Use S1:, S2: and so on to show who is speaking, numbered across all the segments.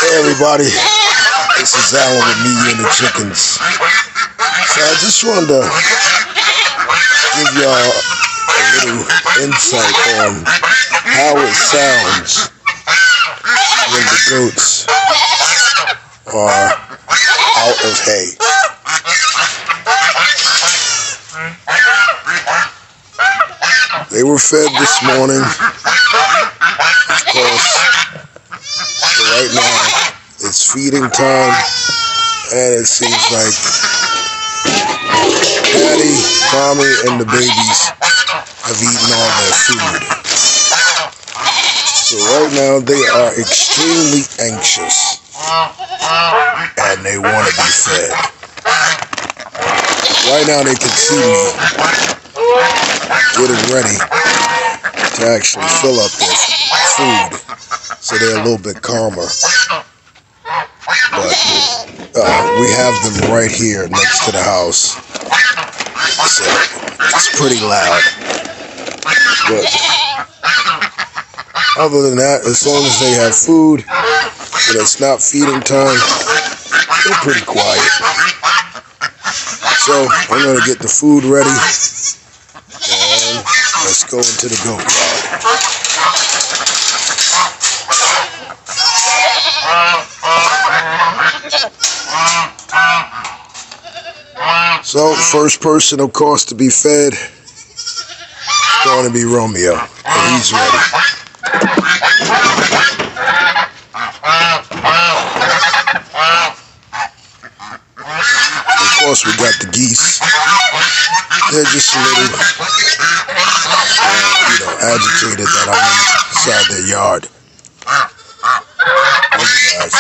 S1: Hey everybody, this is Alan with Me and the Chickens. So I just wanted to give y'all a little insight on how it sounds when the goats are out of hay. They were fed this morning, of course. Right now, it's feeding time, and it seems like Daddy, Mommy, and the babies have eaten all their food. So right now, they are extremely anxious, and they want to be fed. Right now, they can see me getting ready to actually fill up their food. So they're a little bit calmer. But we have them right here next to the house. So it's pretty loud. But other than that, as long as they have food and it's not feeding time, they're pretty quiet. So I'm going to get the food ready and let's go into the goat yard. So, first person, of course, to be fed is going to be Romeo, and he's ready. Of course, we got the geese. They're just a little, agitated that I'm inside their yard. These guys.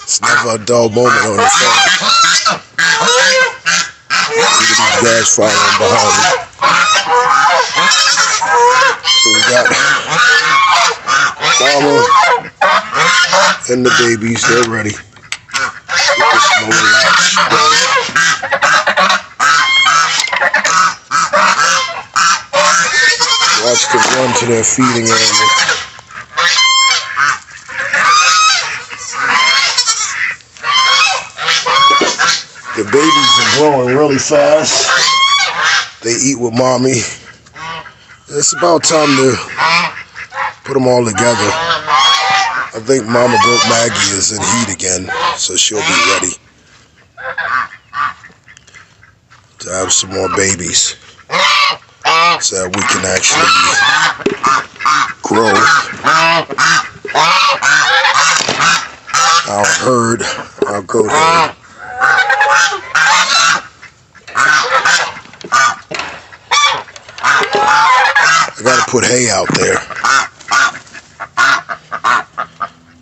S1: It's never a dull moment on the phone. Look at these guys following behind me. So we got Mama and the babies. They're ready. Get this lower latch going. Watch them run to their feeding area. The babies are growing really fast. They eat with Mommy. It's about time to put them all together. I think Mama Goat Maggie is in heat again, so she'll be ready to have some more babies so that we can actually grow our herd, our goat herd. I gotta put hay out there.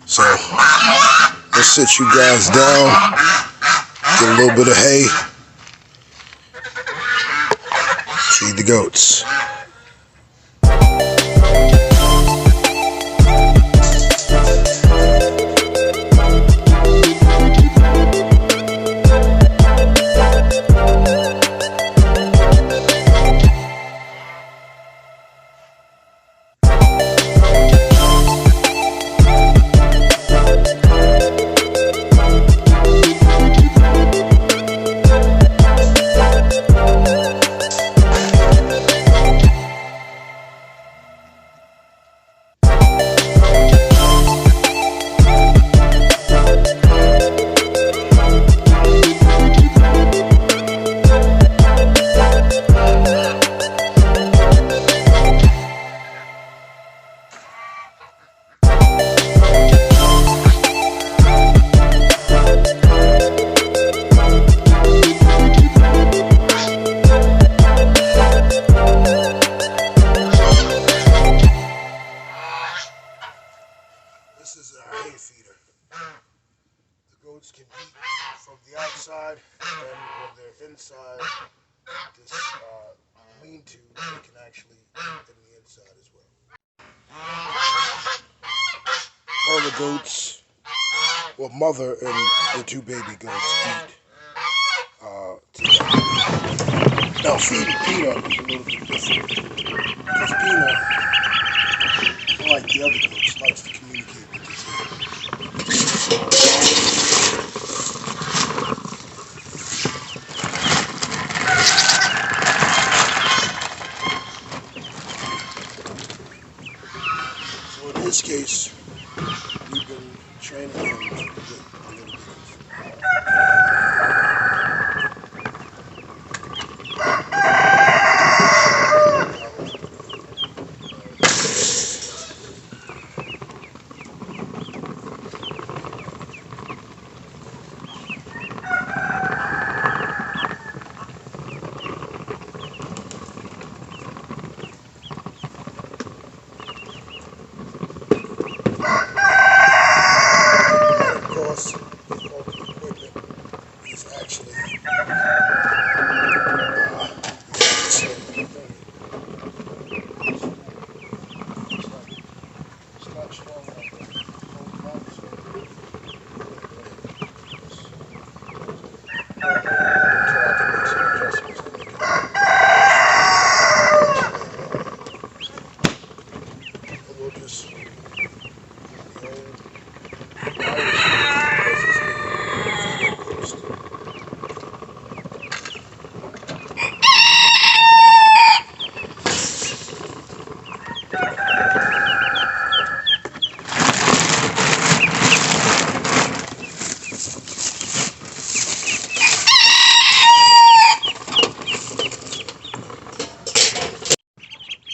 S1: So, let's sit you guys down, get a little bit of hay, feed the goats. This is a hay feeder. The goats can eat from the outside, and when they're inside this lean-to, they can actually eat in the inside as well. All the goats, well, mother and the two baby goats eat together. Now feeding Peanut is a little bit different, because Peanut the other goats, likes to communicate with his head. So in this case, we've been training him with a little bit of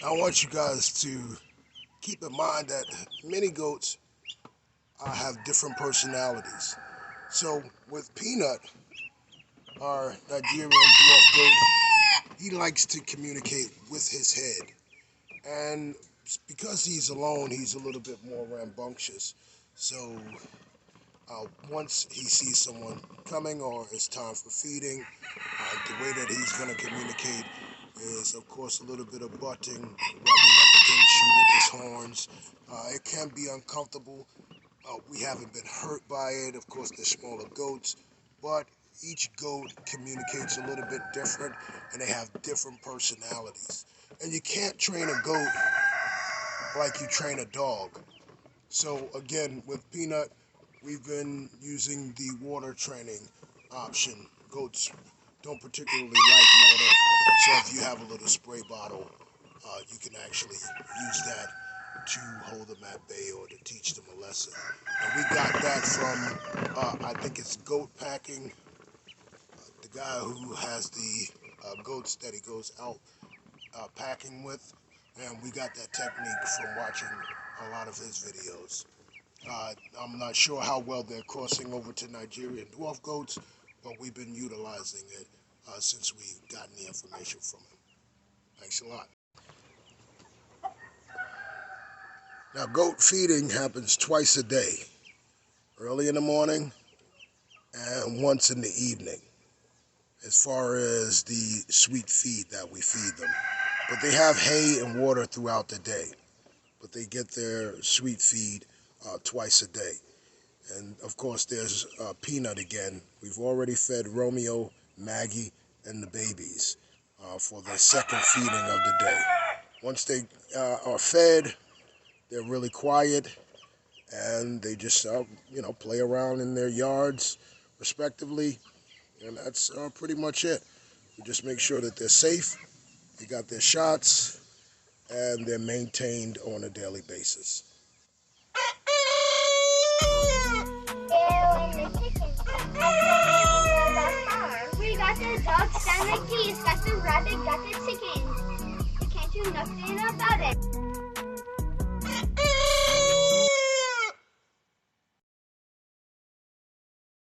S1: I want you guys to keep in mind that many goats have different personalities. So with Peanut, our Nigerian dwarf goat, he likes to communicate with his head. And because he's alone, he's a little bit more rambunctious. So once he sees someone coming or it's time for feeding, the way that he's going to communicate is, of course, a little bit of butting, rubbing up against you with his horns. It can be uncomfortable. We haven't been hurt by it. Of course, they're smaller goats, but each goat communicates a little bit different, and they have different personalities. And you can't train a goat like you train a dog. So again, with Peanut, we've been using the water training option. Goats don't particularly like water, so if you have a little spray bottle, you can actually use that to hold them at bay or to teach them a lesson. And we got that from, I think it's Goat Packing, the guy who has the goats that he goes out packing with, and we got that technique from watching a lot of his videos. I'm not sure how well they're crossing over to Nigerian dwarf goats, but we've been utilizing it since we've gotten the information from him. Thanks a lot. Now, goat feeding happens twice a day, early in the morning and once in the evening, as far as the sweet feed that we feed them. But they have hay and water throughout the day, but they get their sweet feed twice a day. And of course, there's Peanut again. We've already fed Romeo, Maggie, and the babies for their second feeding of the day. Once they are fed, they're really quiet, and they just play around in their yards, respectively, and that's pretty much it. We just make sure that they're safe, they got their shots, and they're maintained on a daily basis.
S2: We got the dogs, got the geese, got the rabbit, got the chicken.